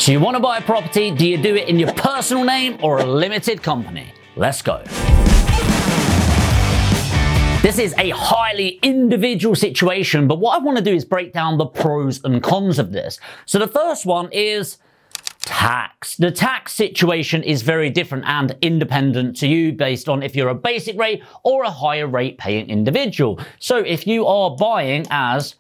So you want to buy a property, do you do it in your personal name or a limited company? Let's go. This is a highly individual situation, but what I want to do is break down the pros and cons of this. So the first one is tax. The tax situation is very different and independent to you based on if you're a basic rate or a higher rate paying individual. So if you are buying as,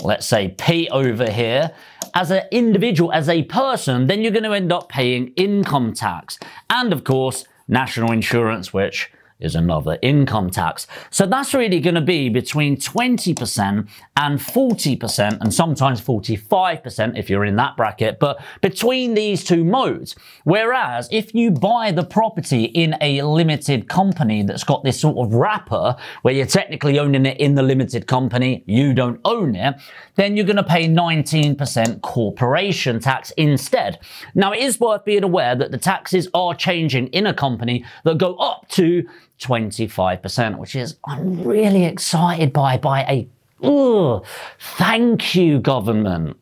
let's say P over here, as an individual, as a person, then you're going to end up paying income tax. And of course, national insurance, which is another income tax. So that's really going to be between 20% and 40%, and sometimes 45% if you're in that bracket, but between these two modes. Whereas if you buy the property in a limited company that's got this sort of wrapper where you're technically owning it in the limited company, you don't own it, then you're going to pay 19% corporation tax instead. Now, it is worth being aware that the taxes are changing in a company that go up to 25%, which is, I'm really excited by thank you, government.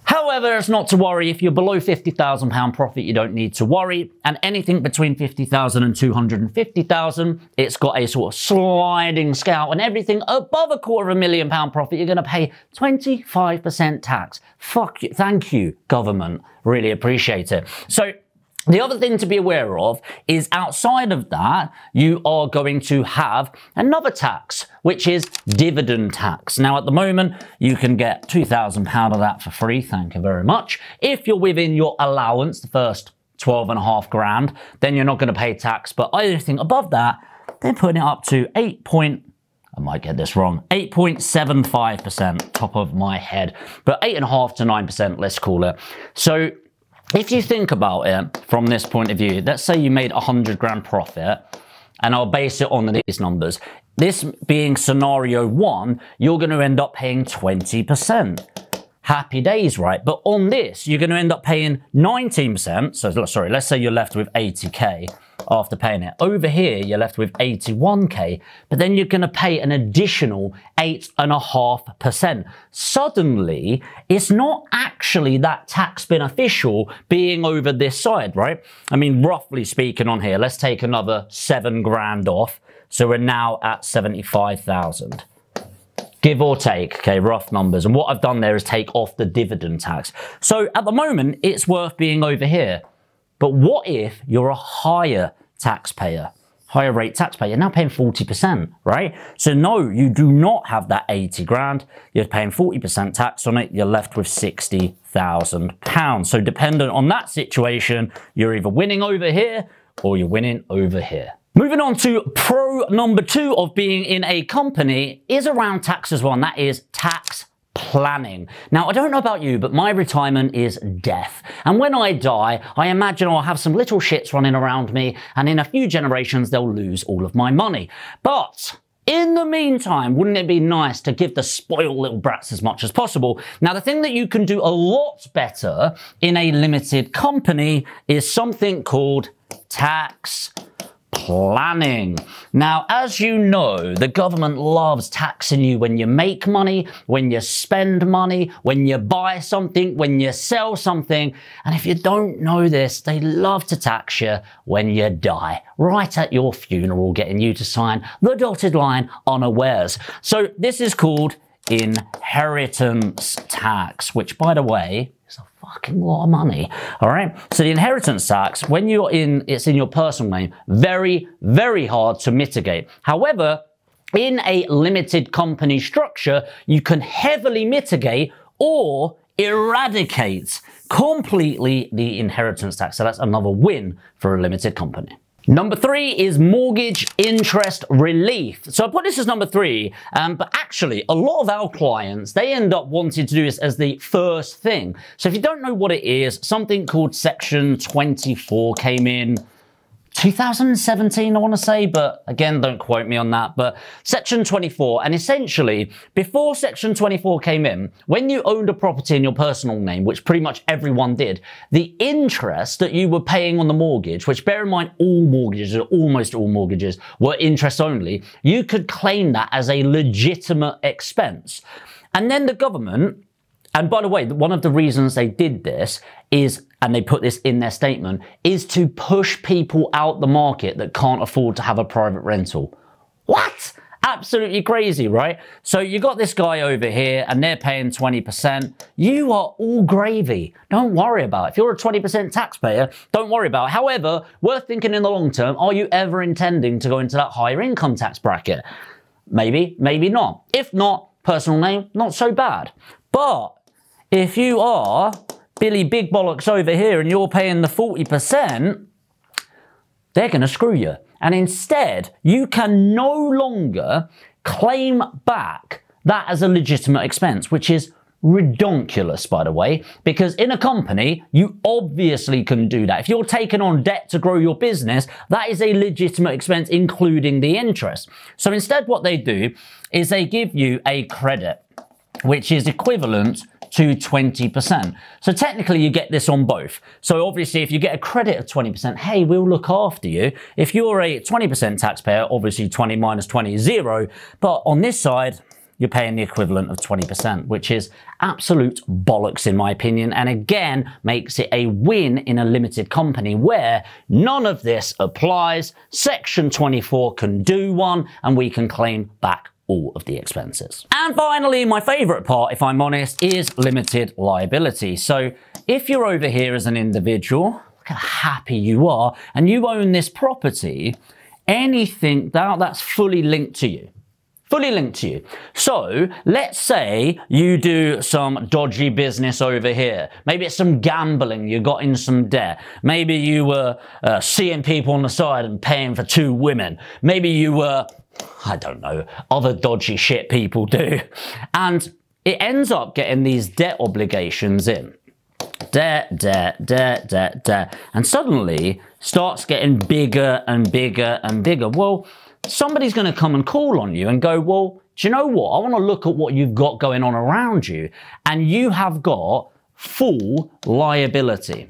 However, it's not to worry. If you're below £50,000 profit, you don't need to worry. And anything between 50,000 and 250,000, it's got a sort of sliding scale. And everything above £250,000 profit, you're going to pay 25% tax. Fuck you. Thank you, government. Really appreciate it. So the other thing to be aware of is outside of that, you are going to have another tax, which is dividend tax. Now, at the moment, you can get £2,000 of that for free. Thank you very much. If you're within your allowance, the first 12.5 grand, then you're not going to pay tax. But anything above that, they're putting it up to I might get this wrong, 8.75%, top of my head, but 8.5 to 9%, let's call it. So if you think about it from this point of view, let's say you made 100 grand profit, and I'll base it on these numbers. This being scenario 1, you're going to end up paying 20%. Happy days, right? But on this, you're going to end up paying 19%. So, sorry, let's say you're left with 80k after paying it. Over here, you're left with 81k, but then you're going to pay an additional 8.5%. Suddenly, it's not actually that tax beneficial being over this side, right? I mean, roughly speaking on here, let's take another 7 grand off. So we're now at 75,000. Give or take, okay, rough numbers. And what I've done there is take off the dividend tax. So at the moment, it's worth being over here. But what if you're a higher taxpayer, higher rate taxpayer? You're now paying 40%, right? So no, you do not have that 80 grand. You're paying 40% tax on it. You're left with £60,000. So dependent on that situation, you're either winning over here or you're winning over here. Moving on to pro number 2 of being in a company is around tax as well, and that is tax planning. Now, I don't know about you, but my retirement is death. And when I die, I imagine I'll have some little shits running around me, and in a few generations, they'll lose all of my money. But in the meantime, wouldn't it be nice to give the spoiled little brats as much as possible? Now, the thing that you can do a lot better in a limited company is something called tax planning. Now, as you know, the government loves taxing you when you make money, when you spend money, when you buy something, when you sell something. And if you don't know this, they love to tax you when you die, right at your funeral, getting you to sign the dotted line unawares. So this is called inheritance tax, which, by the way, is a fucking lot of money. All right. So the inheritance tax, when it's in your personal name, very, very hard to mitigate. However, in a limited company structure, you can heavily mitigate or eradicate completely the inheritance tax. So that's another win for a limited company. Number 3 is mortgage interest relief. So I put this as number 3, but actually a lot of our clients, they end up wanting to do this as the first thing. So if you don't know what it is, something called Section 24 came in 2017, I want to say, but again, don't quote me on that. But Section 24, and essentially, before Section 24 came in, when you owned a property in your personal name, which pretty much everyone did, the interest that you were paying on the mortgage, which bear in mind all mortgages, or almost all mortgages, were interest only, you could claim that as a legitimate expense. And then the government And by the way, one of the reasons they did this is, and they put this in their statement, is to push people out the market that can't afford to have a private rental. What? Absolutely crazy, right? So you got this guy over here and they're paying 20%. You are all gravy. Don't worry about it. If you're a 20% taxpayer, don't worry about it. However, worth thinking in the long term, are you ever intending to go into that higher income tax bracket? Maybe, maybe not. If not, personal name, not so bad. But if you are Billy Big Bollocks over here and you're paying the 40%, they're going to screw you. And instead, you can no longer claim back that as a legitimate expense, which is redonkulous, by the way, because in a company, you obviously can do that. If you're taking on debt to grow your business, that is a legitimate expense, including the interest. So instead, what they do is they give you a credit, which is equivalent to 20%. So technically you get this on both. So obviously if you get a credit of 20%, hey, we'll look after you. If you're a 20% taxpayer, obviously 20 minus 20 is 0. But on this side, you're paying the equivalent of 20%, which is absolute bollocks in my opinion. And again, makes it a win in a limited company where none of this applies. Section 24 can do one and we can claim back all of the expenses. And finally, my favorite part, if I'm honest, is limited liability. So if you're over here as an individual, look how happy you are, and you own this property, anything that's fully linked to you. Fully linked to you. So let's say you do some dodgy business over here. Maybe it's some gambling, you got in some debt. Maybe you were seeing people on the side and paying for 2 women. Maybe you were, I don't know, other dodgy shit people do. And it ends up getting these debt obligations in. Debt, debt, debt, debt, debt. And suddenly starts getting bigger and bigger and bigger. Well, somebody's going to come and call on you and go, well, do you know what? I want to look at what you've got going on around you. And you have got full liability.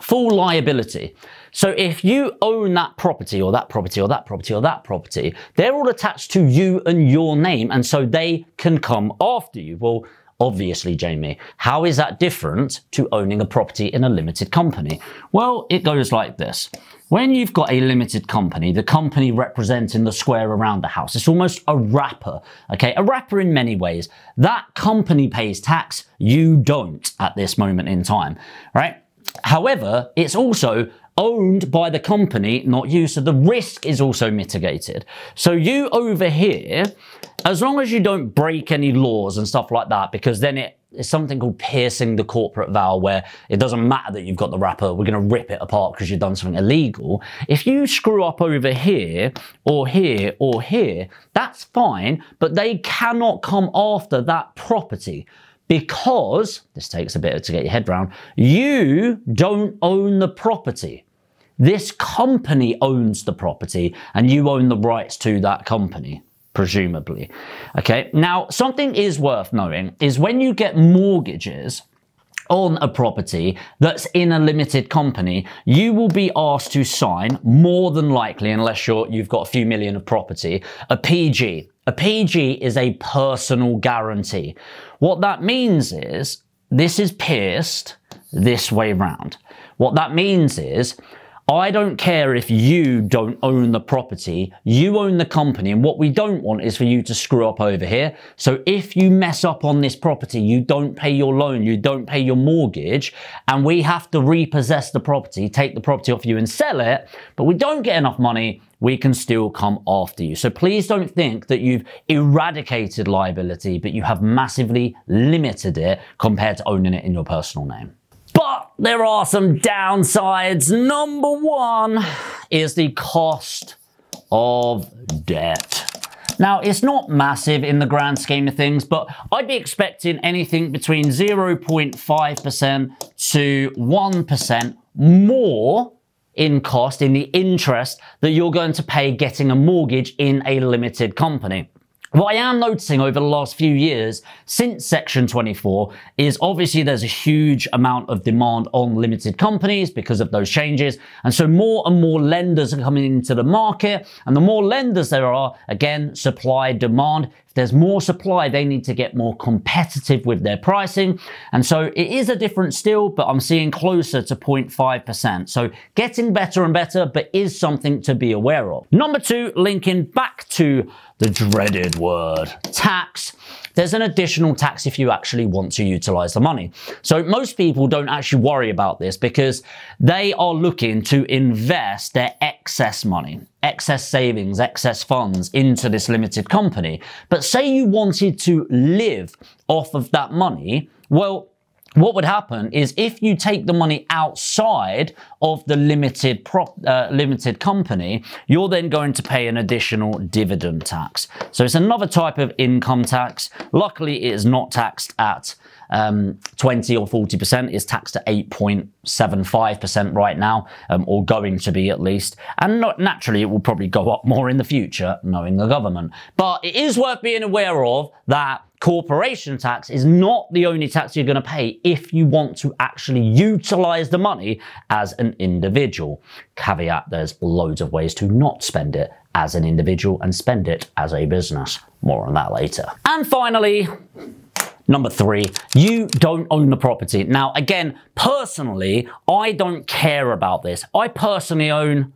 Full liability. So if you own that property or that property or that property or that property, they're all attached to you and your name. And so they can come after you. Well, obviously, Jamie, how is that different to owning a property in a limited company? Well, it goes like this. When you've got a limited company, the company representing the square around the house, it's almost a wrapper, okay? A wrapper in many ways. That company pays tax, you don't at this moment in time, right? However, it's also owned by the company, not you, so the risk is also mitigated. So you over here, as long as you don't break any laws and stuff like that, because then it's something called piercing the corporate veil, where it doesn't matter that you've got the wrapper, we're going to rip it apart because you've done something illegal. If you screw up over here or here or here, that's fine, but they cannot come after that property. Because, this takes a bit to get your head around, you don't own the property. This company owns the property and you own the rights to that company, presumably. Okay, now something is worth knowing is when you get mortgages on a property that's in a limited company, you will be asked to sign, more than likely, unless you've got a few million of property, a PG. A PG is a personal guarantee. What that means is this is pierced this way round. What that means is I don't care if you don't own the property, you own the company, and what we don't want is for you to screw up over here. So if you mess up on this property, you don't pay your loan, you don't pay your mortgage, and we have to repossess the property, take the property off you and sell it, but we don't get enough money, we can still come after you. So please don't think that you've eradicated liability, but you have massively limited it compared to owning it in your personal name. But there are some downsides. Number 1 is the cost of debt. Now, it's not massive in the grand scheme of things, but I'd be expecting anything between 0.5% to 1% more in cost, in the interest that you're going to pay getting a mortgage in a limited company. What I am noticing over the last few years since Section 24 is obviously there's a huge amount of demand on limited companies because of those changes. And so more and more lenders are coming into the market. And the more lenders there are, again, supply, demand, If there's more supply, they need to get more competitive with their pricing. And so it is a different still, but I'm seeing closer to 0.5%. So getting better and better, but is something to be aware of. Number two, linking back to the dreaded word tax. There's an additional tax if you actually want to utilize the money. So most people don't actually worry about this because they are looking to invest their excess money, excess savings, excess funds into this limited company. But say you wanted to live off of that money, well, what would happen is if you take the money outside of the limited company, you're then going to pay an additional dividend tax. So it's another type of income tax. Luckily, it is not taxed at 20 or 40%. It's taxed at 8.75% right now, or going to be at least. And naturally, it will probably go up more in the future, knowing the government. But it is worth being aware of that corporation tax is not the only tax you're going to pay if you want to actually utilize the money as an individual. Caveat, there's loads of ways to not spend it as an individual and spend it as a business. More on that later. And finally, number three, you don't own the property. Now, again, personally, I don't care about this. I personally own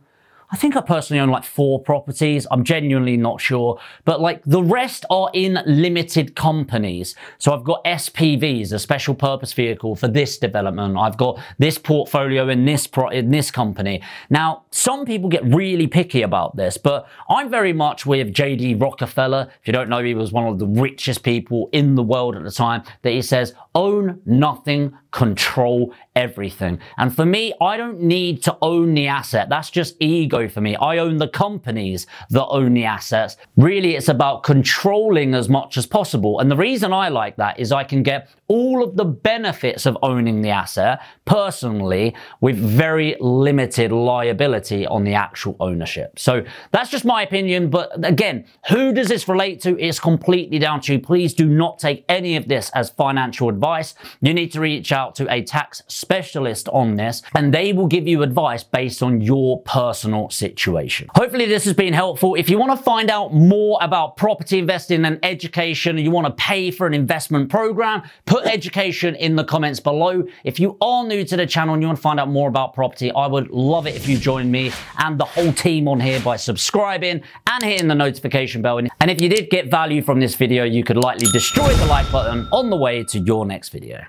like 4 properties. I'm genuinely not sure. But like the rest are in limited companies. So I've got SPVs, a special purpose vehicle for this development. I've got this portfolio in this company. Now, some people get really picky about this, but I'm very much with J.D. Rockefeller. If you don't know, he was one of the richest people in the world at the time, that he says, own nothing, control everything. And for me, I don't need to own the asset. That's just ego for me. I own the companies that own the assets. Really, it's about controlling as much as possible. And the reason I like that is I can get all of the benefits of owning the asset personally with very limited liability on the actual ownership. So that's just my opinion. But again, who does this relate to? It's completely down to you. Please do not take any of this as financial advice. You need to reach out to a tax specialist on this, and they will give you advice based on your personal situation. Hopefully this has been helpful. If you want to find out more about property investing and education, and you want to pay for an investment program, put education in the comments below. If you are new to the channel and you want to find out more about property, I would love it if you join me and the whole team on here by subscribing and hitting the notification bell. And if you did get value from this video, you could lightly destroy the like button on the way to your next video.